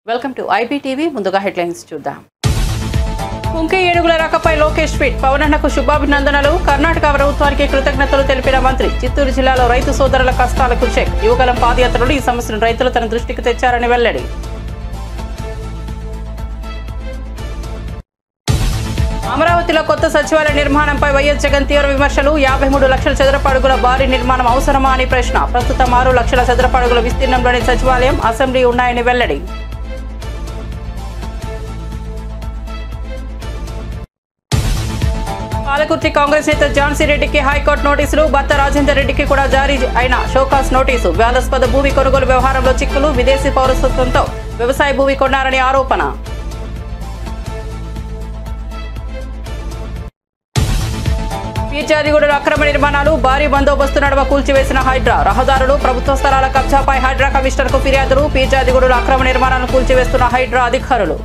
Welcome to IBTV. ముందుగా headlines చూద్దాం. కుంకి ఏనుగుల రకపై లోకేష్ ట్వీట్. పవనన్నకు శుభాభినందనలు. కర్ణాటక ప్రభుత్వానికి కృతజ్ఞతలు తెలిపిన మంత్రి. చిత్తూరు జిల్లాలో రైతు సోదరుల కష్టాలకు చెక్. యువగలం పాదయాత్రలు ఈ సమస్యను రైతులు తన దృష్టికి తెచ్చారని వెల్లడి. అమరావతిలో కొత్త సచివాలయ నిర్మాణంపై వైఎస్ జగన్ తీవ్ర విమర్శలు. 53 లక్షల చదరపు అడుగుల భారీ నిర్మాణం అవసరమా అని ప్రశ్న. ప్రస్తుతం 6 లక్షల చదరపు అడుగుల విస్తీర్ణంలోని సచివాలయం, అసెంబ్లీ ఉన్నాయని వెల్లడి. పాలకుర్తి కాంగ్రెస్ నేత ఝాన్సీ రెడ్డికి హైకోర్టు నోటీసులు. భర్త రాజేందర్ రెడ్డికి కూడా జారీ అయిన షోకాస్ నోటీసు. వివాదాస్పద భూమి కొనుగోలు వ్యవహారంలో చిక్కులు. విదేశీ పౌరసత్వంతో వ్యవసాయ భూమి కొన్నారని ఆరోపణ. పీర్జాదిగూడలో అక్రమ నిర్మాణాలు. భారీ బందోబస్తు నడుమ కూల్చివేసిన హైడ్రా. రహదారులు, ప్రభుత్వ స్థలాల కబ్జాపై హైడ్రా కమిషనర్కు ఫిర్యాదులు. పీర్జాదిగూడలో అక్రమ నిర్మాణాలను కూల్చివేస్తున్న హైడ్రా అధికారులు.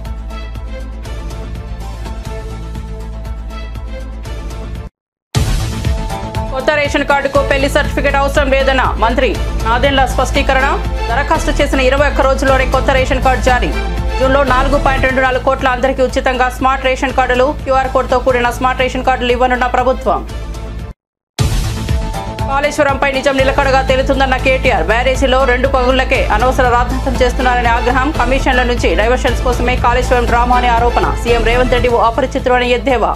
కొత్త రేషన్ కార్డుకు పెళ్లి సర్టిఫికేట్ అవసరం లేదన్న మంత్రి నాదెండ్ల స్పష్టీకరణ. దరఖాస్తు చేసిన 21 రోజుల్లోనే కొత్త రేషన్ కార్డు జారీ. జూన్లో 4.24 కోట్ల అందరికీ ఉచితంగా స్మార్ట్ రేషన్ కార్డులు. క్యూఆర్ కోడ్తో కూడిన స్మార్ట్ రేషన్ కార్డులు ఇవ్వనున్న ప్రభుత్వం. కాళేశ్వరంపై నిజం నిలకడగా తేలుతుందన్న కేటీఆర్. బ్యారేజీలో 2 పగుళ్లకే అనవసర రాద్ధాంతం చేస్తున్నారని ఆగ్రహం. కమిషన్ల నుంచి డైవర్షన్స్ కోసమే కాళేశ్వరం డ్రామా అనే ఆరోపణ. సీఎం రేవంత్ రెడ్డి ఓ అపరిచితుడు అని ఎద్దేవా.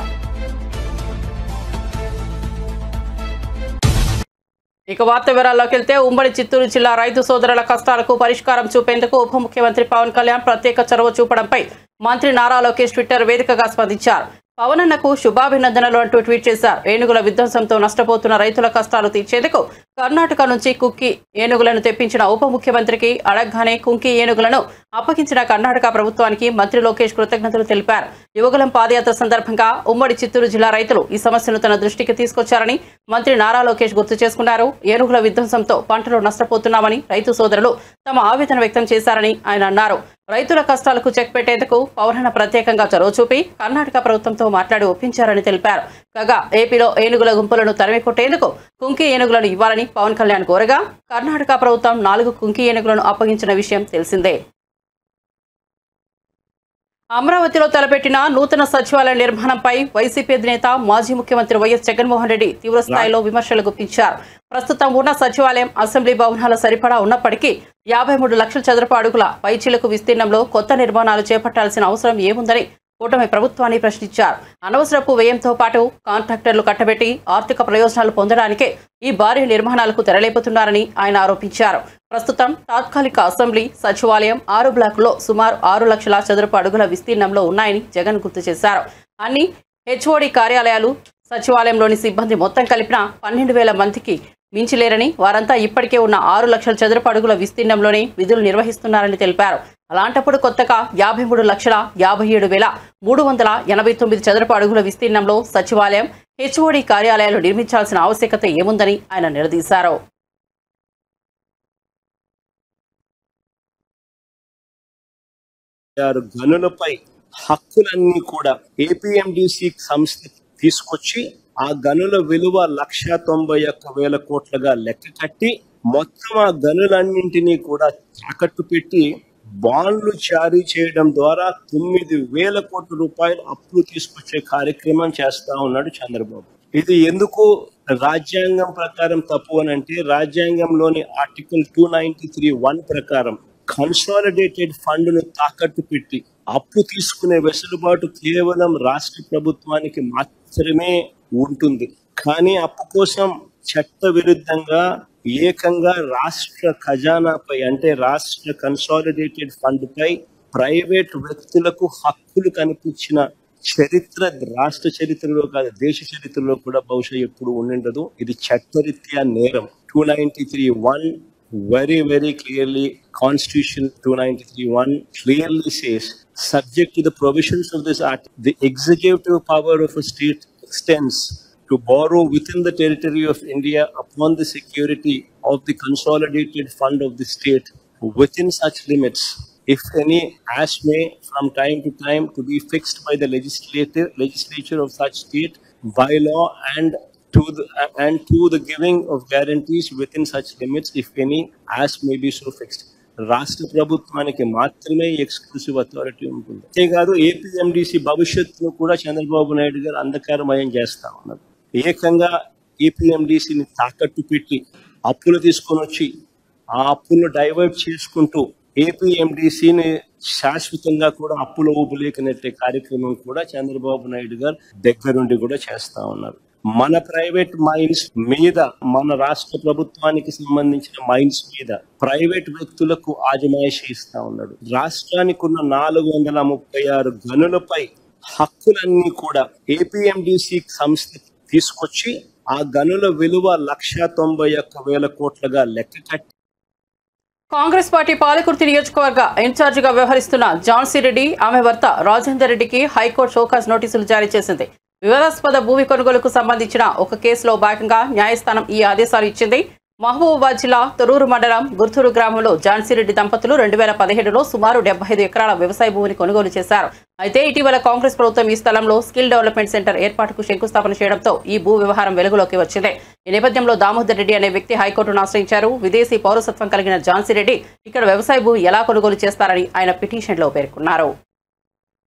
ఇక వార్త వివరాల్లోకి వెళ్తే, ఉమ్మడి చిత్తూరు జిల్లా రైతు సోదరుల కష్టాలకు పరిష్కారం చూపేందుకు ఉప ముఖ్యమంత్రి పవన్ కళ్యాణ్ ప్రత్యేక చొరవ చూపడంపై మంత్రి నారా లోకేష్ ట్విట్టర్ వేదికగా స్పందించారు. పవనన్నకు శుభాభినందనలు అంటూ ట్వీట్ చేశారు. ఏనుగుల విధ్వంసంతో నష్టపోతున్న రైతుల కష్టాలు తీర్చేందుకు కర్ణాటక నుంచి కుంకి ఏనుగులను తెప్పించిన ఉప ముఖ్యమంత్రికి అడగ్గానే కుంకి ఏనుగులను అప్పగించిన కర్ణాటక ప్రభుత్వానికి మంత్రి లోకేష్ కృతజ్ఞతలు తెలిపారు. యువగలం పాదయాత్ర సందర్భంగా ఉమ్మడి చిత్తూరు జిల్లా రైతులు ఈ సమస్యను తన దృష్టికి తీసుకొచ్చారని మంత్రి నారా లోకేష్ గుర్తు చేసుకున్నారు. ఏనుగుల విధ్వంసంతో పంటలు నష్టపోతున్నామని రైతు సోదరులు తమ ఆవేదన వ్యక్తం చేశారని ఆయన అన్నారు. రైతుల కష్టాలకు చెక్ పెట్టేందుకు పవనన్న ప్రత్యేకంగా చొరవ చూపి కర్ణాటక ప్రభుత్వంతో మాట్లాడి ఒప్పించారని తెలిపారు. కాగా ఏపీలో ఏనుగుల గుంపులను తరిమి కొట్టేందుకు కుంకి ఏనుగులను ఇవ్వాలని పవన్ కళ్యాణ్ కోరగా కర్ణాటక ప్రభుత్వం 4 కుంకి ఏనుగులను అప్పగించిన విషయం తెలిసిందే. అమరావతిలో తలపెట్టిన నూతన సచివాలయ నిర్మాణంపై వైసీపీ అధినేత మాజీ ముఖ్యమంత్రి వైఎస్ జగన్మోహన్ రెడ్డి తీవ్రస్థాయిలో విమర్శలు గుప్పించారు. ప్రస్తుతం ఉన్న సచివాలయం, అసెంబ్లీ భవనాల సరిపడా ఉన్నప్పటికీ 53 లక్షల చదరపు అడుగుల పైచిలకు విస్తీర్ణంలో కొత్త నిర్మాణాలు చేపట్టాల్సిన అవసరం ఏముందని కూటమి ప్రభుత్వాన్ని ప్రశ్నించారు. అనవసరపు వ్యయంతో పాటు కాంట్రాక్టర్లు కట్టబెట్టి ఆర్థిక ప్రయోజనాలు పొందడానికే ఈ భారీ నిర్మాణాలకు తెరలేపుతున్నారని ఆయన ఆరోపించారు. ప్రస్తుతం తాత్కాలిక అసెంబ్లీ, సచివాలయం 6 బ్లాకుల్లో సుమారు 6 లక్షల చదరపు అడుగుల విస్తీర్ణంలో ఉన్నాయని జగన్ గుర్తు చేశారు. అన్ని హెచ్ఓడి కార్యాలయాలు, సచివాలయంలోని సిబ్బంది మొత్తం కలిపిన 12,000 మందికి మించిలేరని, వారంతా ఇప్పటికే ఉన్న 6 లక్షల చదరపు అడుగుల విస్తీర్ణంలోనే విధులు నిర్వహిస్తున్నారని తెలిపారు. అలాంటప్పుడు కొత్తగా 53,57,389 చదరపు అడుగుల విస్తీర్ణంలో సచివాలయం, హెచ్ఓడి కార్యాలయాలు నిర్మించాల్సిన ఆవశ్యకత ఏముందని ఆయన నిలదీశారు. గనులపై హక్కులన్నీ కూడా ఏపీఎండిసి సంస్థ తీసుకొచ్చి ఆ గనుల విలువ 191,000 కోట్లుగా లెక్క కట్టి మొత్తం ఆ గనులన్నింటినీ కూడా తాకట్టు పెట్టి బాండ్లు జారీ చేయడం ద్వారా 9,000 కోట్ల రూపాయలు అప్పులు తీసుకొచ్చే కార్యక్రమం చేస్తా ఉన్నాడు చంద్రబాబు. ఇది ఎందుకు రాజ్యాంగం ప్రకారం తప్పు అని అంటే, రాజ్యాంగంలోని ఆర్టికల్ 293(1) ప్రకారం కన్సాలిడేటెడ్ ఫండ్ ను తాకట్టు పెట్టి అప్పు తీసుకునే వెసులుబాటు కేవలం రాష్ట్ర ప్రభుత్వానికి మాత్రమే ఉంటుంది. కానీ అప్పు కోసం చట్ట విరుద్ధంగా ఏకంగా రాష్ట్ర ఖజానాపై, అంటే రాష్ట్ర కన్సాలిడేటెడ్ ఫండ్ పై ప్రైవేట్ వ్యక్తులకు హక్కులు కనిపించిన చరిత్ర రాష్ట్ర చరిత్రలో కాదు, దేశ చరిత్రలో కూడా బహుశా ఎప్పుడు ఉండిండదు. ఇది చట్టరీత్యా నేరం. 293(1) very clearly, Constitution 293(1) clearly says, subject to the provisions of this act, the executive power of a state extends to borrow within the territory of India upon the security of the consolidated fund of the state within such limits, if any, as may from time to time to be fixed by the legislature of such state by law, and to the giving of guarantees within such limits, if any, as may be so fixed. రాష్ట్ర ప్రభుత్వానికి మాత్రమే exclusive authority ఉంటుంది. అంతేకాదు APMDC భవిష్యత్తును కూడా చంద్రబాబు నాయుడు గారు అంధకారమయం చేస్తా ఉన్నారు. ఏకంగా ఏపీఎండిసిని తాకట్టు పెట్టి అప్పులు తీసుకొని వచ్చి ఆ అప్పులను డైవర్ట్ చేసుకుంటూ ఏపీఎండిసిని శాశ్వతంగా కూడా అప్పుల ఊపులేకనెట్టే కార్యక్రమం కూడా చంద్రబాబు నాయుడు గారు దగ్గరుండి కూడా చేస్తా ఉన్నారు. మన ప్రైవేట్ మైన్స్ మీద, మన రాష్ట్ర ప్రభుత్వానికి సంబంధించిన మైన్స్ మీద ప్రైవేట్ వ్యక్తులకు ఆజమాయిషీ ఇస్తా ఉన్నాడు. రాష్ట్రానికి ఉన్న 436 గనులపై హక్కులన్నీ కూడా ఏపీఎండిసి సంస్థ తీసుకొచ్చి ఆ గనుల విలువ 191,000 కోట్లుగా లెక్క కట్టి కాంగ్రెస్ పార్టీ పాలకుర్తి నియోజకవర్గ ఇన్ఛార్జిగా వ్యవహరిస్తున్న ఝాన్సీ రెడ్డి, ఆమె భర్త రాజేందర్ రెడ్డికి హైకోర్టు షోకాజ్ నోటీసులు జారీ చేసింది. వివాదాస్పద భూమి కొనుగోలుకు సంబంధించిన ఒక కేసులో భాగంగా న్యాయస్థానం ఈ ఆదేశాలు ఇచ్చింది. మహబూబాబాద్ జిల్లా తొర్రూరు మండలం గుర్తూరు గ్రామంలో ఝాన్సీ రెడ్డి దంపతులు 2017లో సుమారు 75 ఎకరాల వ్యవసాయ భూమిని కొనుగోలు చేశారు. అయితే ఇటీవల కాంగ్రెస్ ప్రభుత్వం ఈ స్థలంలో స్కిల్ డెవలప్మెంట్ సెంటర్ ఏర్పాటుకు శంకుస్థాపన చేయడంతో ఈ భూ వ్యవహారం వెలుగులోకి వచ్చింది. ఈ నేపథ్యంలో దామోదర్ రెడ్డి అనే వ్యక్తి హైకోర్టును ఆశ్రయించారు. విదేశీ పౌరసత్వం కలిగిన ఝాన్సీ రెడ్డి ఇక్కడ వ్యవసాయ భూమి ఎలా కొనుగోలు చేస్తారని ఆయన పిటిషన్లో పేర్కొన్నారు.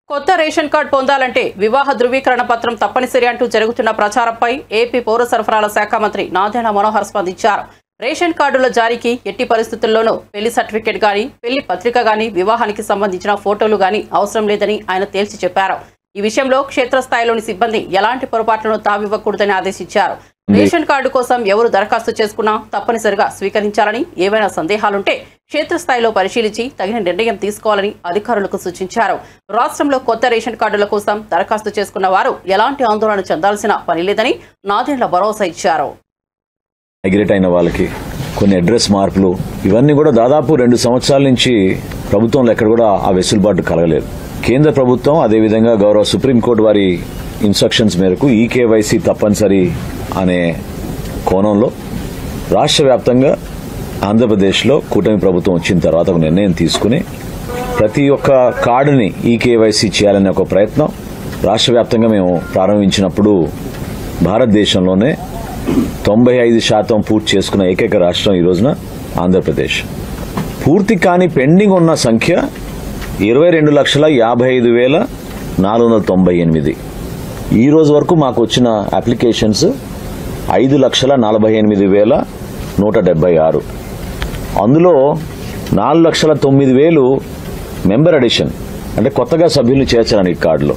కొత్త రేషన్ కార్డు పొందాలంటే వివాహ ధృవీకరణ పత్రం తప్పనిసరి అంటూ జరుగుతున్న ప్రచారంపై ఏపీ పౌర సరఫరాల శాఖ మంత్రి నాదెండ్ల మనోహర్ స్పందించారు. రేషన్ కార్డుల జారీకి ఎట్టి పరిస్థితుల్లోనూ పెళ్లి సర్టిఫికెట్ గానీ, పెళ్లి పత్రిక గానీ, వివాహానికి సంబంధించిన ఫోటోలు గానీ అవసరం లేదని ఆయన తేల్చి చెప్పారు. ఈ విషయంలో క్షేత్రస్థాయిలోని సిబ్బంది ఎలాంటి పొరపాట్లను తావివ్వకూడదని ఆదేశించారు. రేషన్ కార్డు కోసం ఎవరు దరఖాస్తు చేసుకున్నా తప్పనిసరిగా స్వీకరించాలని, ఏవైనా సందేహాలుంటే క్షేత్రస్థాయిలో పరిశీలించి తగిన నిర్ణయం తీసుకోవాలని అధికారులకు సూచించారు. రాష్ట్రంలో కొత్త రేషన్ కార్డుల కోసం దరఖాస్తు చేసుకున్న వారు ఎలాంటి ఆందోళన చెందాల్సిన పని లేదని నాదెండ్ల భరోసా ఇచ్చారు. మైగ్రేట్ అయిన వాళ్ళకి కొన్ని అడ్రస్ మార్పులు ఇవన్నీ కూడా దాదాపు 2 సంవత్సరాల నుంచి ప్రభుత్వంలో ఎక్కడ కూడా ఆ వెసులుబాటు కలగలేదు. కేంద్ర ప్రభుత్వం అదేవిధంగా గౌరవ సుప్రీంకోర్టు వారి ఇన్స్ట్రక్షన్స్ మేరకు ఈకేవైసీ తప్పనిసరి అనే కోణంలో రాష్ట్ర వ్యాప్తంగా ఆంధ్రప్రదేశ్లో కూటమి ప్రభుత్వం వచ్చిన తర్వాత ఒక నిర్ణయం తీసుకుని ప్రతి ఒక్క కార్డుని ఈకేవైసీ చేయాలనే ఒక ప్రయత్నం రాష్ట్ర వ్యాప్తంగా మేము ప్రారంభించినప్పుడు భారతదేశంలోనే 95% పూర్తి చేసుకున్న ఏకైక రాష్ట్రం ఈ రోజున ఆంధ్రప్రదేశ్. పూర్తి కాని పెండింగ్ ఉన్న సంఖ్య 22,55,498. ఈ రోజు వరకు మాకు వచ్చిన అప్లికేషన్స్ 5,48,176. అందులో 4,09,000 మెంబర్ అడిషన్ అంటే కొత్తగా సభ్యులు చేర్చడానికి కార్డులో.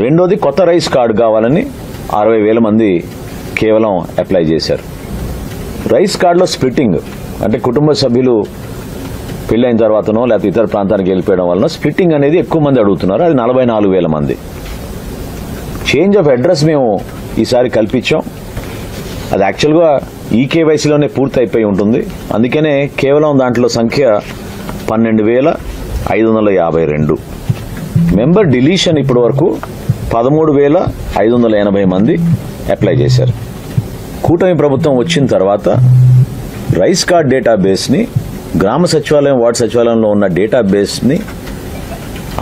రెండోది కొత్త రైస్ కార్డు కావాలని 60,000 మంది కేవలం అప్లై చేశారు. రైస్ కార్డులో స్ప్లిట్టింగ్ అంటే కుటుంబ సభ్యులు పెళ్ళైన తర్వాతనో లేకపోతే ఇతర ప్రాంతానికి వెళ్ళిపోయడం వలన స్ప్లిట్టింగ్ అనేది ఎక్కువ మంది అడుగుతున్నారు. అది 44,000 మంది. చేంజ్ ఆఫ్ అడ్రస్ మేము ఈసారి కల్పించాం. అది యాక్చువల్గా ఈకేవైసీలోనే పూర్తి అయిపోయి ఉంటుంది. అందుకనే కేవలం దాంట్లో సంఖ్య 12,552. మెంబర్ డిలీషన్ ఇప్పటి వరకు 13,580 మంది అప్లై చేశారు. కూటమి ప్రభుత్వం వచ్చిన తర్వాత రైస్ కార్డ్ డేటాబేస్ని గ్రామ సచివాలయం, వార్డు సచివాలయంలో ఉన్న డేటాబేస్ని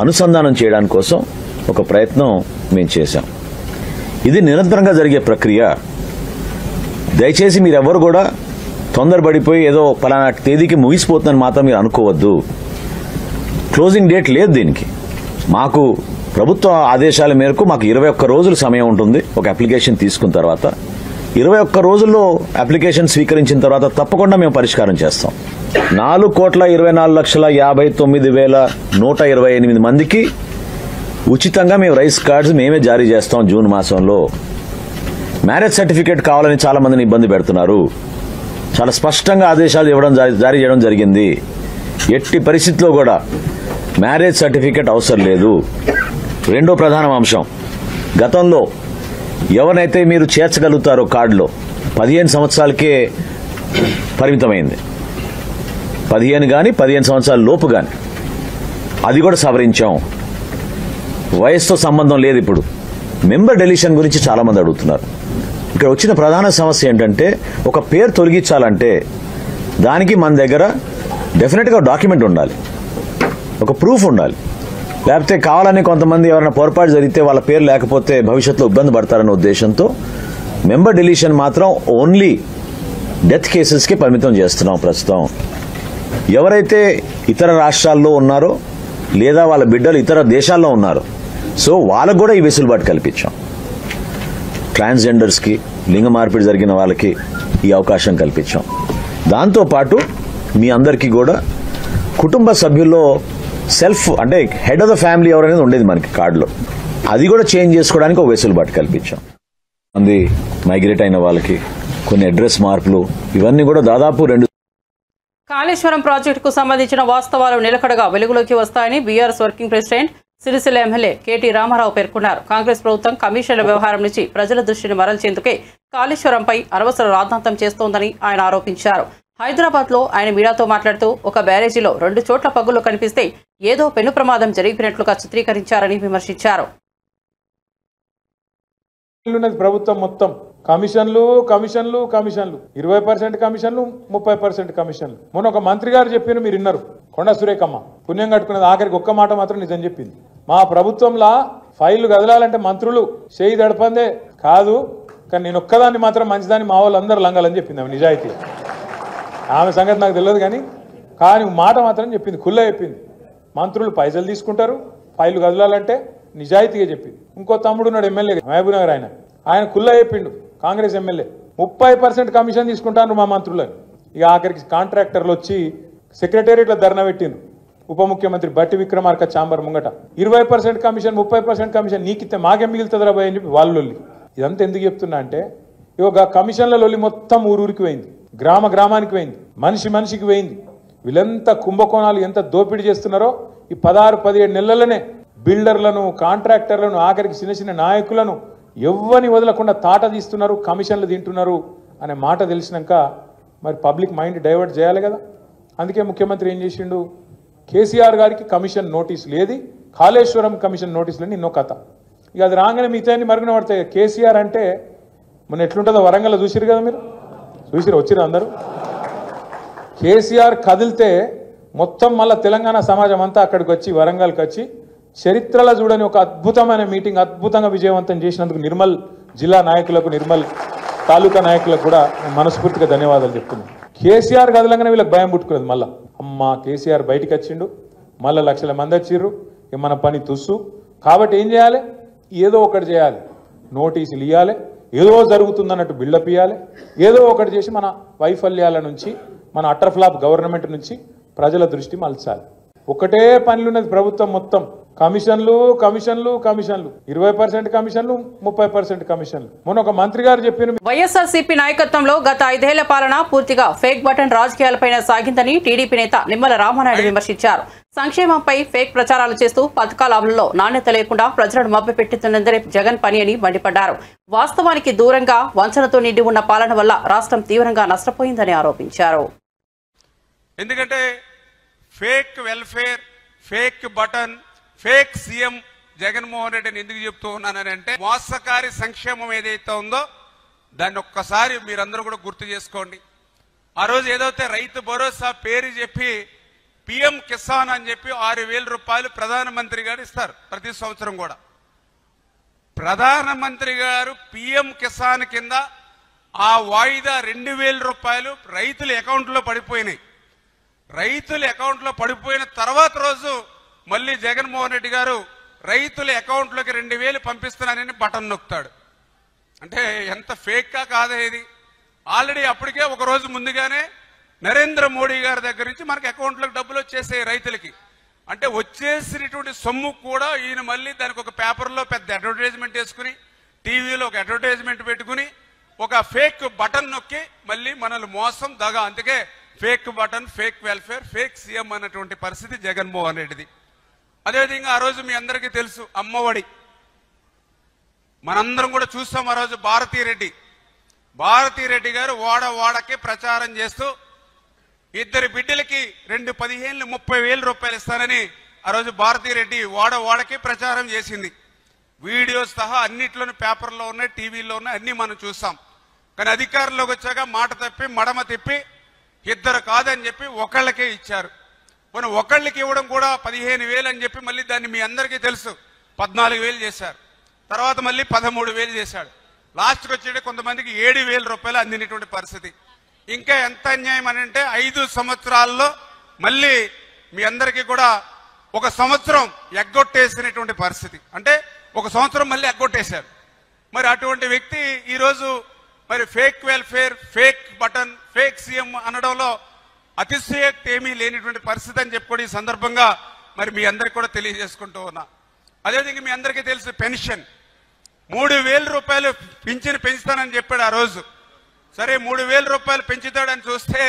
అనుసంధానం చేయడానికి కోసం ఒక ప్రయత్నం మేము చేశాం. ఇది నిరంతరంగా జరిగే ప్రక్రియ. దయచేసి మీరెవరు కూడా తొందరపడిపోయి ఏదో పలానా తేదీకి ముగిసిపోతుందని మాత్రం మీరు అనుకోవద్దు. క్లోజింగ్ డేట్ లేదు దీనికి. మాకు ప్రభుత్వ ఆదేశాల మేరకు మాకు 21 రోజులు సమయం ఉంటుంది. ఒక అప్లికేషన్ తీసుకున్న తర్వాత 21 రోజుల్లో అప్లికేషన్ స్వీకరించిన తర్వాత తప్పకుండా మేము పరిష్కారం చేస్తాం. 4,24,59,128 మందికి ఉచితంగా మేము రైస్ కార్డ్స్ మేమే జారీ చేస్తాం. జూన్ మాసంలో మ్యారేజ్ సర్టిఫికేట్ కావాలని చాలా మందిని ఇబ్బంది పెడుతున్నారు. చాలా స్పష్టంగా ఆదేశాలు జారీ చేయడం జరిగింది. ఎట్టి పరిస్థితిలో కూడా మ్యారేజ్ సర్టిఫికేట్ అవసరం లేదు. రెండో ప్రధాన అంశం, గతంలో ఎవరినైతే మీరు చేర్చగలుగుతారో కార్డులో 15 సంవత్సరాలకే పరిమితమైంది. 15 కానీ 15 సంవత్సరాల లోపు కానీ అది కూడా సవరించాం. వయసుతో సంబంధం లేదు. ఇప్పుడు మెంబర్ డెలిషన్ గురించి చాలా మంది అడుగుతున్నారు. ఇక్కడ వచ్చిన ప్రధాన సమస్య ఏంటంటే ఒక పేరు తొలగించాలంటే దానికి మన దగ్గర డెఫినెట్గా డాక్యుమెంట్ ఉండాలి, ఒక ప్రూఫ్ ఉండాలి. లేకపోతే కావాలని కొంతమంది ఎవరైనా పొరపాటు జరిగితే వాళ్ళ పేరు లేకపోతే భవిష్యత్తులో ఇబ్బంది పడతారనే ఉద్దేశంతో మెంబర్ డెలిషన్ మాత్రం ఓన్లీ డెత్ కేసెస్కి పరిమితం చేస్తున్నాం ప్రస్తుతం. ఎవరైతే ఇతర రాష్ట్రాల్లో ఉన్నారో లేదా వాళ్ళ బిడ్డలు ఇతర దేశాల్లో ఉన్నారో సో వాళ్ళకు కూడా ఈ వెసులుబాటు కల్పించాం. ట్రాన్స్జెండర్స్కి, లింగ మార్పిడి జరిగిన వాళ్ళకి ఈ అవకాశం కల్పించాం. దాంతోపాటు మీ అందరికీ కూడా కుటుంబ సభ్యుల్లో సెల్ఫ్ అంటే హెడ్ ఆఫ్ ద ఫ్యామిలీ ఎవరనేది ఉండేది మనకి కార్డులో, అది కూడా చేంజ్ చేసుకోవడానికి ఒక వెసులుబాటు కల్పించాం. మంది మైగ్రేట్ అయిన వాళ్ళకి కొన్ని అడ్రస్ మార్పులు ఇవన్నీ కూడా దాదాపు 2. కాళేశ్వరం ప్రాజెక్టుకు సంబంధించిన వాస్తవాలు నిలకడగా వెలుగులోకి వస్తాయని BRS working president Sircilla MLA KT Rama Rao పేర్కొన్నారు. కాంగ్రెస్ ప్రభుత్వం కమిషన్ల వ్యవహారం నుంచి ప్రజల దృష్టిని మరల్చేందుకే కాళేశ్వరంపై అనవసర రాద్ధాంతం చేస్తోందని ఆయన ఆరోపించారు. హైదరాబాద్ లో ఆయన మీడియాతో మాట్లాడుతూ ఒక బ్యారేజీలో 2 చోట్ల పగుళ్లు కనిపిస్తే ఏదో పెను ప్రమాదం జరిగినట్లుగా చిత్రీకరించారని విమర్శించారు. ప్రభుత్వం మొత్తం కమిషన్లు కమిషన్లు కమిషన్లు 20% కమిషన్లు 30% కమిషన్లు. మొన్న ఒక మంత్రి గారు చెప్పిన మీరు విన్నారు, కొండ సురేఖమ్మ పుణ్యం కట్టుకున్నది ఆఖరికి ఒక్క మాట మాత్రం నిజం చెప్పింది. మా ప్రభుత్వంలో ఫైళ్లు కదలాలంటే మంత్రులు చేయి దడపందే కాదు, కానీ నేను ఒక్కదాన్ని మాత్రం మంచిదాన్ని మా వాళ్ళు అందరూ లంగాలని చెప్పింది. ఆమె నిజాయితీ, ఆమె సంగతి నాకు తెలియదు కానీ మాట మాత్రం చెప్పింది, ఖుల్లా చెప్పింది. మంత్రులు పైసలు తీసుకుంటారు, ఫైళ్లు కదలాలంటే నిజాయితీగా చెప్పింది. ఇంకో తమ్ముడు ఉన్నాడు ఎమ్మెల్యే మహబూబ్ నగర్, ఆయన ఖుల్లా చెప్పిండు, కాంగ్రెస్ ఎమ్మెల్యే 30% కమిషన్ తీసుకుంటారు మా మంత్రులని. ఇక ఆఖరికి కాంట్రాక్టర్లు వచ్చి సెక్రటేరియట్లో ధర్నా పెట్టిండ్రు. ఉప ముఖ్యమంత్రి బట్టి విక్రమార్క ఛాంబర్ ముంగట 20% కమిషన్ 30% కమిషన్ నీకితే మాకేం మిగులుతుందిరా భయ్ అని చెప్పి వాళ్ళు. ఇదంతా ఎందుకు చెప్తున్నా అంటే ఇక కమిషన్ల లొల్లి మొత్తం ఊరూరికి పోయింది, గ్రామ గ్రామానికి పోయింది, మనిషి మనిషికి పోయింది. వీళ్ళంతా కుంభకోణాలు ఎంత దోపిడీ చేస్తున్నారో ఈ 16-17 నెలలనే బిల్డర్లను, కాంట్రాక్టర్లను, ఆఖరికి చిన్న చిన్న నాయకులను ఎవ్వని వదలకుండా తాట తీస్తున్నారు, కమిషన్లు తింటున్నారు అనే మాట తెలిసినాక మరి పబ్లిక్ మైండ్ డైవర్ట్ చేయాలి కదా. అందుకే ముఖ్యమంత్రి ఏం చేసిండు, కేసీఆర్ గారికి కమిషన్ నోటీసులు, ఏది కాళేశ్వరం కమిషన్ నోటీసులని ఎన్నో కథ. ఇక అది రాగానే మిగతాన్ని మరుగున పడతాయి. కేసీఆర్ అంటే మొన్న ఎట్లుంటుందో వరంగల్లో చూసిరు కదా, మీరు చూసిరు, వచ్చిరు అందరూ. కేసీఆర్ కదిలితే మొత్తం మళ్ళీ తెలంగాణ సమాజం అంతా అక్కడికి వచ్చి వరంగల్కి వచ్చి చరిత్రలో చూడని ఒక అద్భుతమైన మీటింగ్ అద్భుతంగా విజయవంతం చేసినందుకు నిర్మల్ జిల్లా నాయకులకు, నిర్మల్ తాలూకా నాయకులకు కూడా మనస్ఫూర్తిగా ధన్యవాదాలు చెప్తున్నాను. కేసీఆర్ కదలంగానే వీళ్ళకి భయం పుట్టుకున్నది. మళ్ళీ అమ్మ కేసీఆర్ బయటికి వచ్చిండు, మళ్ళీ లక్షల మంది వచ్చిర్రు, మన పని తుస్సు. కాబట్టి ఏం చేయాలి, ఏదో ఒకటి చేయాలి, నోటీసులు ఇవ్వాలి, ఏదో జరుగుతుందన్నట్టు బిల్డప్ ఇవ్వాలి, ఏదో ఒకటి చేసి మన వైఫల్యాల నుంచి, మన అటర్ ఫ్లాప్ గవర్నమెంట్ నుంచి ప్రజల దృష్టి మలచాలి. ఒకటే పనులున్నది ప్రభుత్వం మొత్తం, కమిషన్లు కమిషన్లు కమిషన్లు, 20% కమిషన్లు 30% కమిషన్లు. మొన్న ఒక మంత్రి గారు చెప్పిన వైఎస్ఆర్సీపీ నాయకత్వంలో గత 5 ఏళ్ల పాలన పూర్తిగా ఫేక్ బటన్ రాజకీయాలపై సాగిందని టీడీపీ నేత నిమ్మల రామానాయుడు విమర్శించారు. సంక్షేమంపై ఫేక్ ప్రచారాలు చేస్తూ పథకాల అమలులో నాణ్యత లేకుండా ప్రజలను మభ్యపెట్టుతున్నదే జగన్ పని అని మండిపడ్డారు. వాస్తవానికి దూరంగా వంచనతో నిండి ఉన్న పాలన వల్ల రాష్ట్రం తీవ్రంగా నష్టపోయిందని ఆరోపించారు. ఎందుకంటే fake welfare, fake button, fake CM Jaganmohan రెడ్డిని ఎందుకు చెప్తూ ఉన్నానంటే మోసకారి సంక్షేమం ఏదైతే ఉందో దాన్ని ఒక్కసారి మీరందరూ కూడా గుర్తు చేసుకోండి. ఆ రోజు ఏదైతే రైతు భరోసా పేరు చెప్పి పిఎం కిసాన్ అని చెప్పి 6,000 రూపాయలు ప్రధానమంత్రి గారు ఇస్తారు ప్రతి సంవత్సరం కూడా. ప్రధానమంత్రి గారు పిఎం కిసాన్ కింద ఆ వాయిదా 2,000 రూపాయలు రైతుల అకౌంట్లో పడిపోయినాయి. రైతుల అకౌంట్లో పడిపోయిన తర్వాత రోజు మళ్ళీ జగన్మోహన్ రెడ్డి గారు రైతుల అకౌంట్లోకి 2,000 పంపిస్తున్నానని బటన్ నొక్కుతాడు. అంటే ఎంత ఫేక్గా కాదా ఇది. ఆల్రెడీ అప్పటికే ఒక రోజు ముందుగానే నరేంద్ర మోడీ గారి దగ్గర నుంచి మనకి అకౌంట్లోకి డబ్బులు వచ్చేసాయి రైతులకి. అంటే వచ్చేసినటువంటి సొమ్ము కూడా ఈయన మళ్ళీ దానికి ఒక పేపర్లో పెద్ద అడ్వర్టైజ్మెంట్ వేసుకుని, టీవీలో ఒక అడ్వర్టైజ్మెంట్ పెట్టుకుని ఒక ఫేక్ బటన్ నొక్కి మళ్ళీ మనల్ని మోసం దగా. అందుకే fake button, fake welfare, fake CM అన్నటువంటి పరిస్థితి జగన్మోహన్ రెడ్డిది. అదేవిధంగా ఆ రోజు మీ అందరికీ తెలుసు అమ్మఒడి, మనందరం కూడా చూస్తాం. ఆ రోజు భారతీరెడ్డి గారు వాడకే ప్రచారం చేస్తూ 2 బిడ్డలకి 2 15,000 30,000 రూపాయలు ఇస్తానని ఆ రోజు భారతీరెడ్డి వాడకే ప్రచారం చేసింది. వీడియోస్ సహా అన్నిట్లోనూ పేపర్లో ఉన్నాయి, టీవీలో ఉన్నాయి, అన్ని మనం చూస్తాం. కానీ అధికారంలోకి వచ్చాక మాట తప్పి మడమ తిప్పి 2 కాదని చెప్పి ఒకళ్ళకే ఇచ్చారు. మనం ఒకళ్ళకి ఇవ్వడం కూడా 15,000 అని చెప్పి మళ్ళీ దాన్ని మీ అందరికీ తెలుసు 14,000 చేశారు. తర్వాత మళ్ళీ 13,000 చేశాడు. లాస్ట్కి వచ్చేటి కొంతమందికి 7,000 రూపాయలు అందినటువంటి పరిస్థితి. ఇంకా ఎంత అన్యాయం అని అంటే 5 సంవత్సరాల్లో మళ్ళీ మీ అందరికీ కూడా ఒక సంవత్సరం ఎగ్గొట్టేసినటువంటి పరిస్థితి, అంటే ఒక సంవత్సరం మళ్ళీ ఎగ్గొట్టేశారు. మరి అటువంటి వ్యక్తి ఈరోజు మరి fake welfare, fake button, fake CM అనడంలో అతిశయోక్తి ఏమీ లేనిటువంటి పరిస్థితి అని చెప్పి కూడా ఈ సందర్భంగా మరి మీ అందరికి కూడా తెలియజేసుకుంటూ ఉన్నా. అదేవిధంగా మీ అందరికీ తెలుసు, పెన్షన్ 3,000 రూపాయలు పింఛను పెంచుతానని చెప్పాడు ఆ రోజు. సరే 3,000 రూపాయలు పెంచుతాడని చూస్తే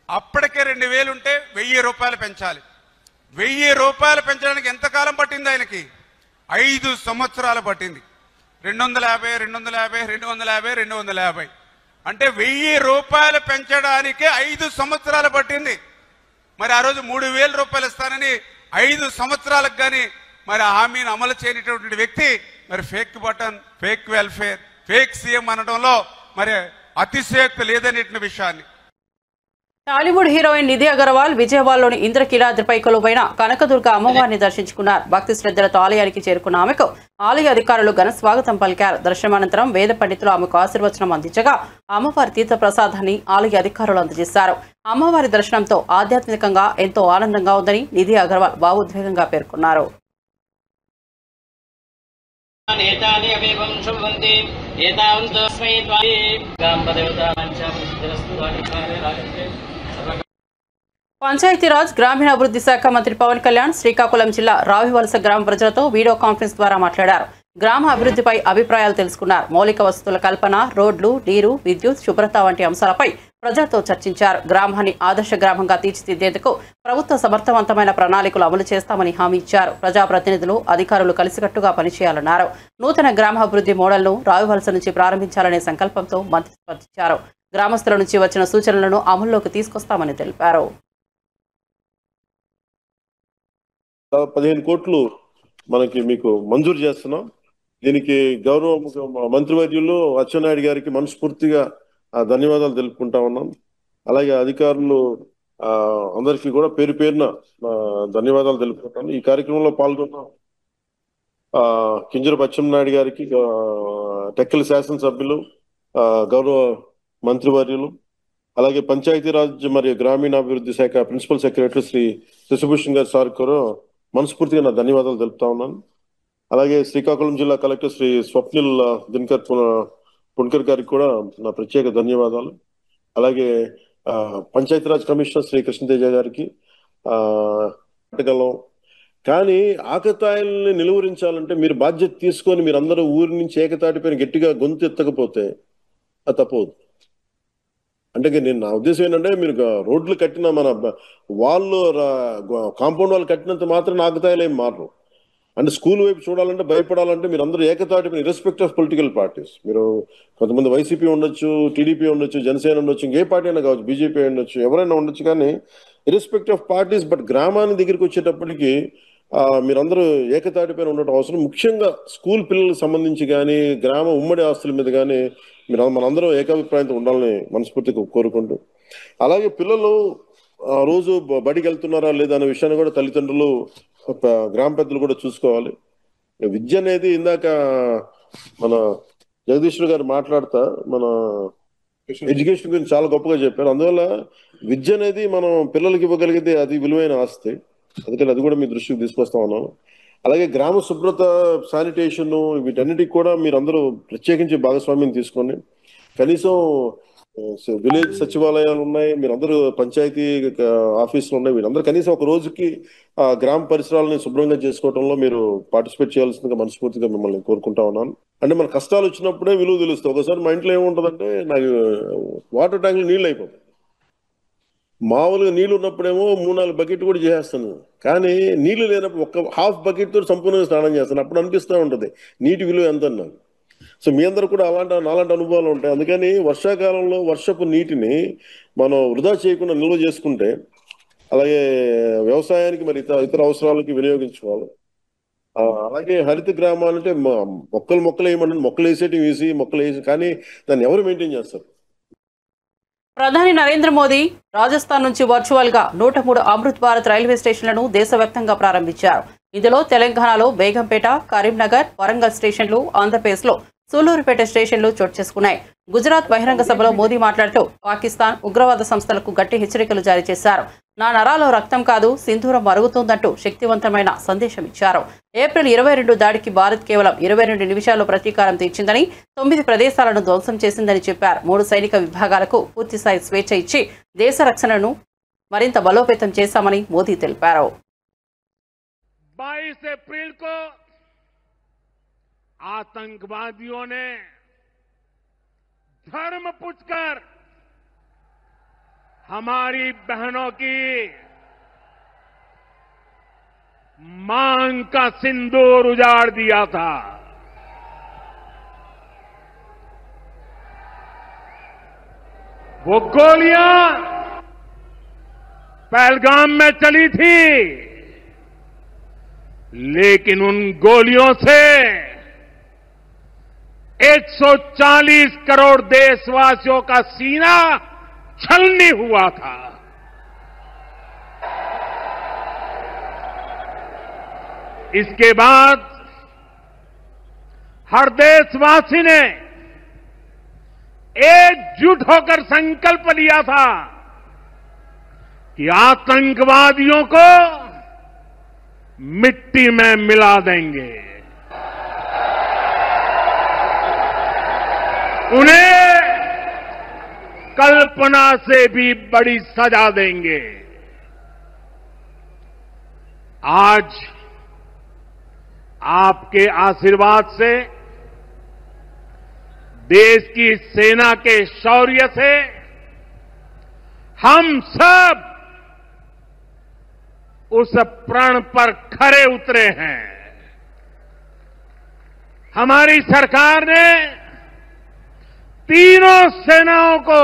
అప్పటికే 2,000 ఉంటే 1,000 రూపాయలు పెంచాలి. 1,000 రూపాయలు పెంచడానికి ఎంతకాలం పట్టింది ఆయనకి? 5 సంవత్సరాలు పట్టింది. 250, 250, 250, 250 అంటే 1,000 రూపాయలు పెంచడానికి 5 సంవత్సరాలు పట్టింది. మరి ఆ రోజు 3,000 రూపాయలు ఇస్తానని 5 సంవత్సరాలకు కానీ మరి హామీని అమలు చేయనటువంటి వ్యక్తి మరి fake button, fake welfare, fake CM అనడంలో మరి అతిశయోక్తి లేదనేటువంటి విషయాన్ని. టాలీవుడ్ హీరోయిన్ నిధి అగర్వాల్ విజయవాడలోని ఇంద్రకీలాద్రిపై కొలువైన కనకదుర్గ అమ్మవారిని దర్శించుకున్నారు. భక్తి శ్రద్ధలతో ఆలయానికి చేరుకున్న ఆమెకు ఆలయ అధికారులు ఘన స్వాగతం పలికారు. దర్శనానంతరం వేద పండితులు ఆమెకు ఆశీర్వచనం అందించగా అమ్మవారి తీర్థ ప్రసాదాన్ని ఆలయ అధికారులు అందజేశారు. అమ్మవారి దర్శనంతో ఆధ్యాత్మికంగా ఎంతో ఆనందంగా ఉందని నిధి అగర్వాల్ భావోద్వేగంగా పేర్కొన్నారు. పంచాయతీరాజ్ గ్రామీణాభివృద్ధి శాఖ మంత్రి పవన్ కళ్యాణ్ శ్రీకాకుళం జిల్లా రావివలస గ్రామ ప్రజలతో వీడియో కాన్ఫరెన్స్ ద్వారా మాట్లాడారు. గ్రామ అభివృద్ధిపై అభిప్రాయాలు తెలుసుకున్నారు. మౌలిక వసతుల కల్పన, రోడ్లు, నీరు, విద్యుత్, శుభ్రత వంటి అంశాలపై ప్రజలతో చర్చించారు. గ్రామాన్ని ఆదర్శ గ్రామంగా తీర్చిదిద్దేందుకు ప్రభుత్వ సమర్థవంతమైన ప్రణాళికలు అమలు చేస్తామని హామీ ఇచ్చారు. ప్రజాప్రతినిధులు, అధికారులు కలిసికట్టుగా పనిచేయాలన్నారు. నూతన గ్రామాభివృద్ధి మోడల్ను రావివలస నుంచి ప్రారంభించాలనే సంకల్పంతో మంత్రి స్పందించారు. గ్రామస్తుల నుంచి వచ్చిన సూచనలను అమల్లోకి తీసుకొస్తామని తెలిపారు. 15 కోట్లు మీకు మంజూరు చేస్తున్నాం. దీనికి గౌరవ మంత్రివర్యులు అచ్చెన్నాయుడు గారికి మనస్ఫూర్తిగా ధన్యవాదాలు తెలుపుకుంటా ఉన్నాం. అలాగే అధికారులు అందరికీ కూడా పేరు పేరున ధన్యవాదాలు తెలుపుకుంటాను. ఈ కార్యక్రమంలో పాల్గొన్న కింజర అచ్చెన్నాయుడు గారికి, టెక్కలి శాసనసభ్యులు, గౌరవ మంత్రివర్యులు, అలాగే పంచాయతీరాజ్ మరియు గ్రామీణాభివృద్ధి శాఖ ప్రిన్సిపల్ సెక్రటరీ శ్రీ శశిభూషణ్ గారి సార్ కూడా మనస్ఫూర్తిగా నా ధన్యవాదాలు తెలుపుతా ఉన్నాను. అలాగే శ్రీకాకుళం జిల్లా కలెక్టర్ శ్రీ స్వప్నిల్ దినకర్ పుణ్కర్ గారికి కూడా నా ప్రత్యేక ధన్యవాదాలు. అలాగే పంచాయతీరాజ్ కమిషనర్ శ్రీ కృష్ణతేజ గారికి అడగలం. కానీ ఆకతాయిల్ని నిలువరించాలంటే మీరు బాధ్యత తీసుకొని మీరందరూ ఊరి నుంచి ఏకతాటిపైన గట్టిగా గొంతు ఎత్తకపోతే అది తప్పదు. అంటే నేను నా ఉద్దేశం ఏంటంటే, మీరు రోడ్లు కట్టిన మన వాళ్ళు కాంపౌండ్ వాళ్ళు కట్టినంత మాత్రం ఆకతాయిలు ఏం మారరు. అంటే స్కూల్ వైపు చూడాలంటే, భయపడాలంటే మీరు అందరూ ఏకతాటి ఇర్రెస్పెక్ట్ ఆఫ్ పొలిటికల్ పార్టీస్. మీరు కొంతమంది వైసీపీ ఉండొచ్చు, టీడీపీ ఉండొచ్చు, జనసేన ఉండొచ్చు, ఇంకే పార్టీ అయినా కావచ్చు, బీజేపీ ఉండొచ్చు, ఎవరైనా ఉండొచ్చు. కానీ ఇర్రెస్పెక్ట్ ఆఫ్ పార్టీస్, బట్ గ్రామాన్ని దగ్గరికి వచ్చేటప్పటికి మీరందరూ ఏకతాటిపైన ఉండటం అవసరం. ముఖ్యంగా స్కూల్ పిల్లలకు సంబంధించి కానీ, గ్రామ ఉమ్మడి ఆస్తుల మీద కానీ మనందరం ఏకాభిప్రాయంతో ఉండాలని మనస్ఫూర్తిగా కోరుకుంటూ, అలాగే పిల్లలు రోజు బడికి వెళ్తున్నారా లేదా అనే విషయాన్ని కూడా తల్లిదండ్రులు, గ్రామ పెద్దలు కూడా చూసుకోవాలి. విద్య అనేది ఇందాక మన జగదీశ్వర్ గారు మాట్లాడుతా మన ఎడ్యుకేషన్ గురించి చాలా గొప్పగా చెప్పారు. అందువల్ల విద్య అనేది మనం పిల్లలకి ఇవ్వగలిగితే అది విలువైన ఆస్తి. అందుకని అది కూడా మీ దృష్టికి తీసుకొస్తా ఉన్నాను. అలాగే గ్రామ శుభ్రత, శానిటేషన్, వీటన్నిటికి కూడా మీరందరూ ప్రత్యేకించి భాగస్వామ్యం తీసుకోండి. కనీసం విలేజ్ సచివాలయాలు ఉన్నాయి, మీరందరూ పంచాయతీ ఆఫీసులు ఉన్నాయి, వీరందరూ కనీసం ఒక రోజుకి గ్రామ పరిసరాలని శుభ్రంగా చేసుకోవడంలో మీరు పార్టిసిపేట్ చేయాల్సిందిగా మనస్ఫూర్తిగా మిమ్మల్ని కోరుకుంటా ఉన్నాను. అంటే మన కష్టాలు వచ్చినప్పుడే విలువ తెలుస్తుంది. ఒకసారి మా ఇంట్లో ఏముంటుందంటే, నాకు వాటర్ ట్యాంకులు నీళ్ళు అయిపోతాయి. మామూలుగా నీళ్ళు ఉన్నప్పుడేమో 3-4 బకెట్ కూడా చేసేస్తాను. కానీ నీళ్లు లేనప్పుడు ఒక్క హాఫ్ బకెట్ తో సంపూర్ణంగా స్నానం చేస్తాను. అప్పుడు అనిపిస్తూ ఉంటుంది నీటి విలువ ఎంత అన్నాను. సో మీ అందరూ కూడా నాలాంటి అనుభవాలు ఉంటాయి. అందుకని వర్షాకాలంలో వర్షపు నీటిని మనం వృధా చేయకుండా నిల్వ చేసుకుంటే, అలాగే వ్యవసాయానికి మరి ఇతర అవసరాలకి వినియోగించుకోవాలి. అలాగే హరిత గ్రామాలంటే మొక్కలు వేయమంటే మొక్కలు వేసేటి వేసి మొక్కలు వేసి, కానీ దాన్ని ఎవరు మెయింటైన్ చేస్తారు? ప్రధాని నరేంద్ర మోదీ రాజస్థాన్ నుంచి వర్చువల్ గా 103 అమృత్ భారత్ రైల్వే స్టేషన్లను దేశవ్యాప్తంగా ప్రారంభించారు. ఇందులో తెలంగాణలో బేగంపేట, కరీంనగర్, వరంగల్ స్టేషన్లు, ఆంధ్రప్రదేశ్లో సూలూరుపేట స్టేషన్లు చోటు చేసుకున్నాయి. గుజరాత్ బహిరంగ సభలో మోదీ మాట్లాడుతూ పాకిస్తాన్ ఉగ్రవాద సంస్థలకు గట్టి హెచ్చరికలు జారీ చేశారు. నా నరాలో రక్తం కాదు, సింధూరం మరుగుతోందంటూ శక్తివంతమైన సందేశం ఇచ్చారు. ఏప్రిల్ 22 దాడికి భారత్ కేవలం 22 నిమిషాల్లో ప్రతీకారం తీర్చిందని, 9 ప్రదేశాలను ధ్వంసం చేసిందని చెప్పారు. 3 సైనిక విభాగాలకు పూర్తిస్థాయి స్వేచ్ఛ ఇచ్చి దేశ రక్షణను మరింత బలోపేతం చేశామని మోదీ తెలిపారు. 22 अप्रैल को आतंकवादियों ने धर्म पूछकर हमारी बहनों की मांग का सिंदूर उजाड़ दिया था। वो गोलियां पहलगाम में चली थी, लेकिन उन गोलियों से 140 करोड़ देशवासियों का सीना छलनी हुआ था। इसके बाद हर देशवासी ने एकजुट होकर संकल्प लिया था कि आतंकवादियों को मिट्टी में मिला देंगे, उन्हें कल्पना से भी बड़ी सजा देंगे। आज आपके आशीर्वाद से, देश की सेना के शौर्य से हम सब उस प्रण पर खरे उतरे हैं। हमारी सरकार ने तीनों सेनाओं को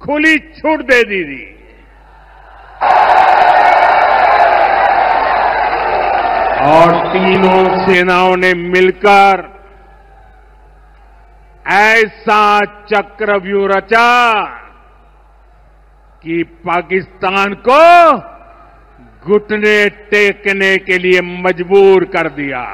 खुली छूट दे दी थी। और तीनों सेनाओं ने मिलकर ऐसा चक्रव्यूह रचा कि पाकिस्तान को घुटने टेकने के लिए मजबूर कर दिया।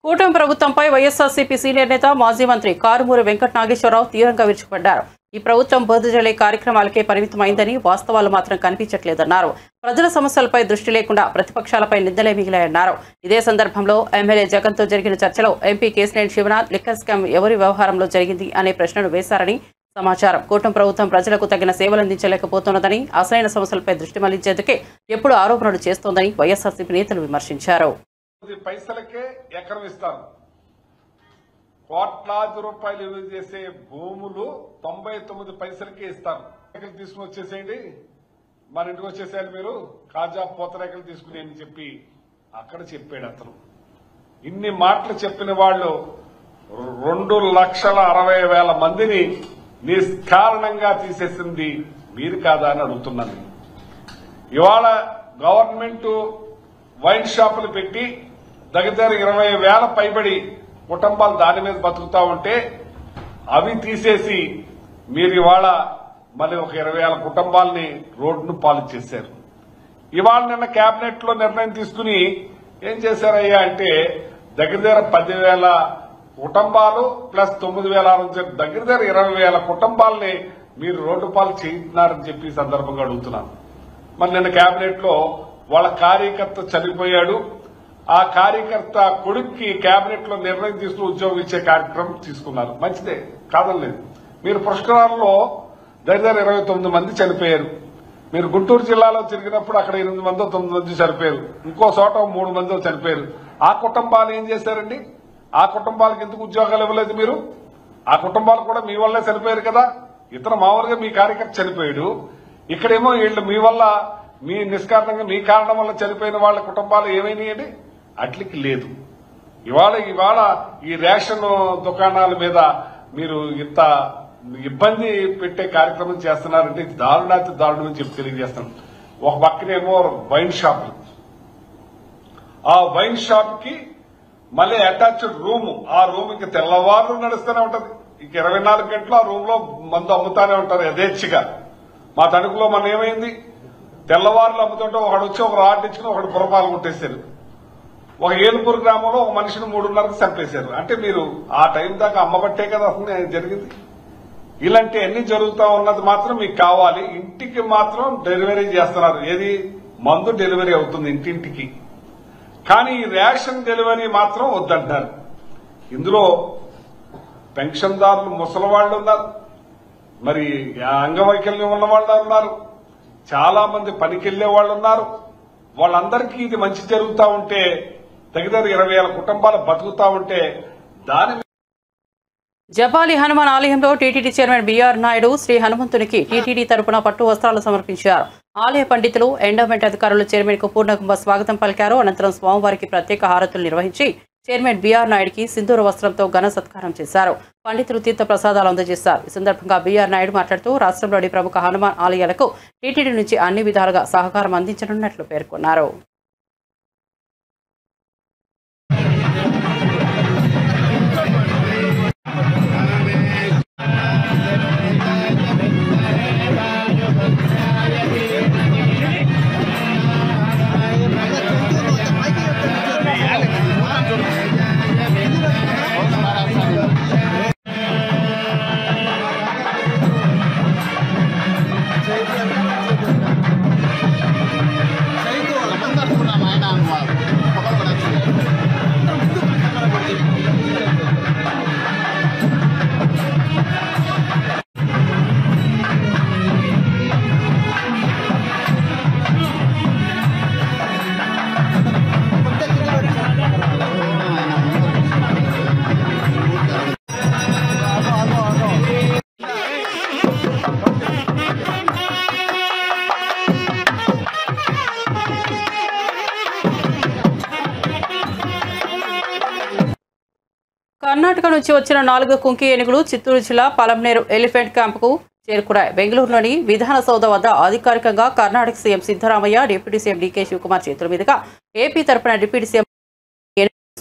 కూటమి ప్రభుత్వంపై వైఎస్ఆర్సీపీ సీనియర్ నేత మాజీ మంత్రి కారుమూరి వెంకట నాగేశ్వరరావు తీవ్రంగా విరుచుకుపడ్డారు. ఈ ప్రభుత్వం బోధజలే కార్యక్రమాలకే పరిమితమైందని, వాస్తవాలు మాత్రం కనిపించట్లేదన్నారు. ప్రజల సమస్యలపై దృష్టి లేకుండా ప్రతిపక్షాలపై నిందలే మిగిలాయన్నారు. ఇదే సందర్భంలో ఎమ్మెల్యే జగన్తో జరిగిన చర్చలో MP Kesineni Sivanath liquor scam ఎవరి వ్యవహారంలో జరిగింది అనే ప్రశ్నను వేశారని సమాచారం. కూటమి ప్రభుత్వం ప్రజలకు తగిన సేవలందించలేకపోతున్నదని, అసలైన సమస్యలపై దృష్టి మళ్లించేందుకే ఎప్పుడు ఆరోపణలు చేస్తోందని వైఎస్ఆర్సీపీ నేతలు విమర్శించారు. పైసలకే ఎకరం ఇస్తారు. కోట్లాది రూపాయలు విలువ చేసే భూములు 99 పైసలకే ఇస్తారు. తీసుకుని వచ్చేసేయండి, మన ఇంటికి వచ్చేసేయాలి, మీరు కాజా పూతరేకలు తీసుకుని అని చెప్పి అక్కడ చెప్పాడు అతను. ఇన్ని మాటలు చెప్పిన వాళ్ళు 2,60,000 మందిని నిష్కారణంగా తీసేసింది మీరు కాదా అని అడుగుతున్నాను. ఇవాళ గవర్నమెంట్ వైన్ షాపులు పెట్టి దగ్గర 20,000 పైబడి కుటుంబాలు దాని మీద బతుకుతా ఉంటే అవి తీసేసి మీరు ఇవాళ మళ్ళీ ఒక 20,000 కుటుంబాలని రోడ్డును పాలు చేశారు. ఇవాళ నిన్న కేబినెట్ లో నిర్ణయం తీసుకుని ఏం చేశారయ్యా అంటే దగ్గర 10,000 కుటుంబాలు ప్లస్ 9,600 దగ్గర 20,000 కుటుంబాలని మీరు రోడ్డు పాలు చేయించున్నారని చెప్పి సందర్భంగా అడుగుతున్నాను. మరి నిన్న కేబినెట్ లో వాళ్ళ కార్యకర్త చనిపోయాడు, ఆ కార్యకర్త కొడుక్కి కేబినెట్ లో నిర్ణయం తీసుకుని ఉద్యోగం ఇచ్చే కార్యక్రమం తీసుకున్నారు. మంచిదే, కాదనలేదు. మీరు పుష్కరాల్లో దగ్గర 29 మంది చనిపోయారు. మీరు గుంటూరు జిల్లాలో తిరిగినప్పుడు అక్కడ 8 మందో 9 మంది చనిపోయారు, ఇంకో చోట 3 మందో చనిపోయారు. ఆ కుటుంబాలు ఏం చేశారండి? ఆ కుటుంబాలకు ఎందుకు ఉద్యోగాలు ఇవ్వలేదు మీరు? ఆ కుటుంబాలు కూడా మీ వల్లే చనిపోయారు కదా. ఇతను మామూలుగా మీ కార్యకర్త చనిపోయాడు, ఇక్కడేమో వీళ్ళు మీ వల్ల, మీ నిష్కారణంగా మీ కారణం వల్ల చనిపోయిన వాళ్ళ కుటుంబాలు ఏమైనాయండి? అట్లకి లేదు. ఇవాళ ఈ రేషన్ దుకాణాల మీద మీరు ఇంత ఇబ్బంది పెట్టే కార్యక్రమం చేస్తున్నారంటే ఇది దారుణాతి దారుణం అని చెప్పి తెలియజేస్తాను. ఒక పక్కనేమో వైన్ షాపులు, ఆ వైన్ షాప్ కి మళ్ళీ అటాచ్డ్ రూమ్, ఆ రూమ్ ఇంక తెల్లవారులు నడుస్తూనే ఉంటది. ఇంక 24 గంటలు ఆ రూమ్ లో మందు అమ్ముతానే ఉంటారు యథేచ్ఛగా. మా తణుకులో మన ఏమైంది, తెల్లవారులు అమ్ముతుంటే ఒకడు వచ్చి ఒక రాడ్ ఇచ్చుకుని ఒకడు పురపాలు కొట్టేశారు. ఒక ఏలుపూరు గ్రామంలో ఒక మనిషిని 3:30కి చంపేశారు. అంటే మీరు ఆ టైం దాకా అమ్మబట్టే కదా అసలు జరిగింది. ఇలాంటి అన్ని జరుగుతా ఉన్నది మాత్రం మీకు కావాలి. ఇంటికి మాత్రం డెలివరీ చేస్తున్నారు. ఏది మందు డెలివరీ అవుతుంది ఇంటింటికి. కానీ ఈ రేషన్ డెలివరీ మాత్రం వద్దంటారు. ఇందులో పెన్షన్దారులు ముసలివాళ్లు ఉన్నారు, మరి అంగవైకల్యం ఉన్న వాళ్ళు ఉన్నారు, చాలా మంది పనికెళ్లే వాళ్ళు ఉన్నారు. వాళ్ళందరికీ ఇది మంచి జరుగుతూ ఉంటే దగ్గర 20,000 కుటుంబాలు బతుకుతా ఉంటే దాని జపాలి హనుమాన్ ఆలయంలో టీటీడీ చైర్మన్ బీఆర్ నాయుడు శ్రీ హనుమంతునికి టీటీడీ తరపున పట్టు వస్త్రాలు సమర్పించారు. ఆలయ పండితులు, ఎండోమెంట్ అధికారులు చైర్మన్ కు పూర్ణకుంభ స్వాగతం పలికారు. అనంతరం స్వామివారికి ప్రత్యేక హారతులు నిర్వహించి చైర్మన్ బీఆర్ నాయుడుకి సింధూర వస్త్రంతో ఘన సత్కారం చేశారు. పండితులు తీర్థ ప్రసాదాలు అందజేశారు. ఈ సందర్భంగా బీఆర్ నాయుడు మాట్లాడుతూ రాష్ట్రంలోని ప్రముఖ హనుమాన్ ఆలయాలకు టీటీడీ నుంచి అన్ని విధాలుగా సహకారం అందించనున్నట్లు పేర్కొన్నారు. కర్ణాటక నుంచి వచ్చిన 4 కుంకి ఏనుగులు చిత్తూరు జిల్లా పలంనేరు ఎలిఫెంట్ క్యాంపుకు చేరుకున్నాయి. బెంగళూరులోని విధాన సౌధ వద్ద అధికారికంగా Karnataka CM Siddaramaiah, deputy CM DK Shivakumar చేతుల మీదుగా ఏపీ తరపున డిప్యూటీ సీఎం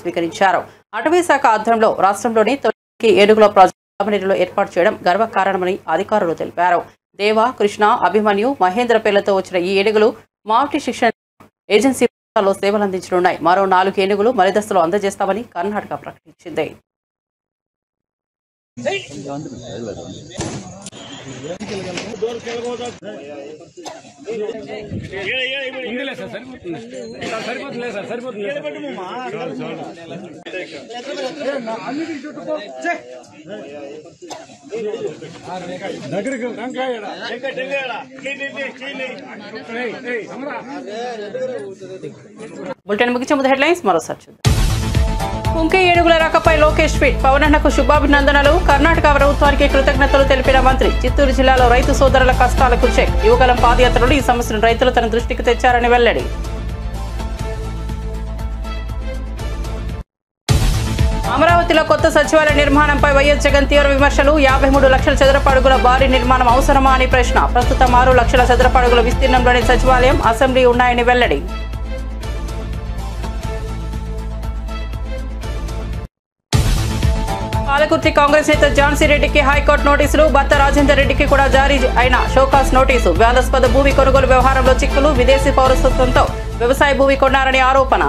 స్వీకరించారు. అటవీ శాఖ ఆధ్వర్యంలో రాష్ట్రంలోని తొలి ఏనుగుల ప్రాజెక్టులో ఏర్పాటు చేయడం గర్వకారణమని అధికారులు తెలిపారు. దేవ, కృష్ణ, అభిమన్యు, మహేంద్ర పేర్లతో వచ్చిన ఈ ఏనుగులు మావటి శిక్షణ ఏజెన్సీలో సేవలందించనున్నాయి. మరో 4 ఏనుగులు మరిదశలో అందజేస్తామని కర్ణాటక ప్రకటించింది. బులెటిన్ ముగించే ముందు హెడ్లైన్స్ మరోసారి చూద్దాం. కుంకి ఏనుగుల రాకపై లోకేష్ ట్వీట్. పవన్ అన్నకు శుభాభినందనలు. కర్ణాటక ప్రభుత్వానికి కృతజ్ఞతలు తెలిపిన మంత్రి. చిత్తూరు జిల్లాలో రైతు సోదరుల కష్టాలకు చెక్. యువగలం పాదయాత్రలో ఈ సమస్యను రైతులు తన దృష్టికి తెచ్చారని వెల్లడి. అమరావతిలో కొత్త సచివాలయ నిర్మాణంపై వైఎస్ జగన్ తీవ్ర విమర్శలు. 53 లక్షల చదరపు అడుగుల భారీ నిర్మాణం అవసరమా అని ప్రశ్న. ప్రస్తుతం 6 లక్షల చదరపు అడుగుల విస్తీర్ణంలోని సచివాలయం, అసెంబ్లీ ఉన్నాయని వెల్లడి. పాలకుర్తి కాంగ్రెస్ నేత ఝాన్సీ రెడ్డికి హైకోర్టు నోటీసులు. భర్త రాజేందర్ రెడ్డికి కూడా జారీ అయిన షోకాస్ నోటీసు. వివాదాస్పద భూమి కొనుగోలు వ్యవహారంలో చిక్కులు. విదేశీ పౌరసత్వంతో వ్యవసాయ భూమి కొన్నారని ఆరోపణ.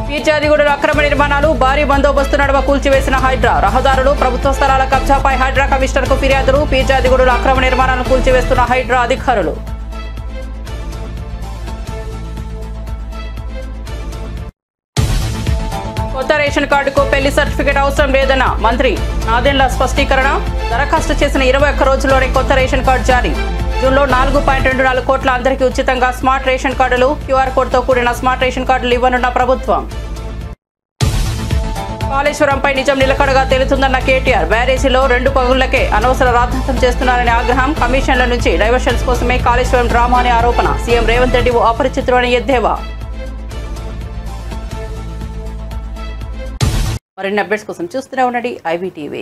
పీర్జాదిగూడలో అక్రమ నిర్మాణాలు. భారీ బందోబస్తు నడుమ కూల్చివేసిన హైడ్రా. రహదారులు, ప్రభుత్వ స్థలాల కబ్జాపై హైడ్రా కమిషనర్కు ఫిర్యాదులు. పీర్జాదిగూడలో అక్రమ నిర్మాణాలను కూల్చివేస్తున్న హైడ్రా అధికారులు. కొత్త రేషన్ కార్డుకు పెళ్లి సర్టిఫికేట్ అవసరం లేదన్న మంత్రి నాదెండ్ల స్పష్టీకరణ. దరఖాస్తు చేసిన 21 రోజుల్లోనే కొత్త రేషన్ కార్డు జారీ. జూన్లో 4.24 కోట్ల అందరికీ ఉచితంగా స్మార్ట్ రేషన్ కార్డులు. క్యూఆర్ కోడ్తో కూడిన స్మార్ట్ రేషన్ కార్డులు ఇవ్వనున్న ప్రభుత్వం. కాళేశ్వరంపై నిజం నిలకడగా తేలుతుందన్న కేటీఆర్. బ్యారేజీలో 2 పగుళ్లకే అనవసర రాద్ధాంతం చేస్తున్నారని ఆగ్రహం. కమిషన్ల నుంచి డైవర్షన్స్ కోసమే కాళేశ్వరం డ్రామా అనే ఆరోపణ. సీఎం రేవంత్ రెడ్డి అపరిచితులు అని ఎద్దేవా. మరిన్ని అప్డేట్స్ కోసం చూస్తూనే ఉండండి IBTV.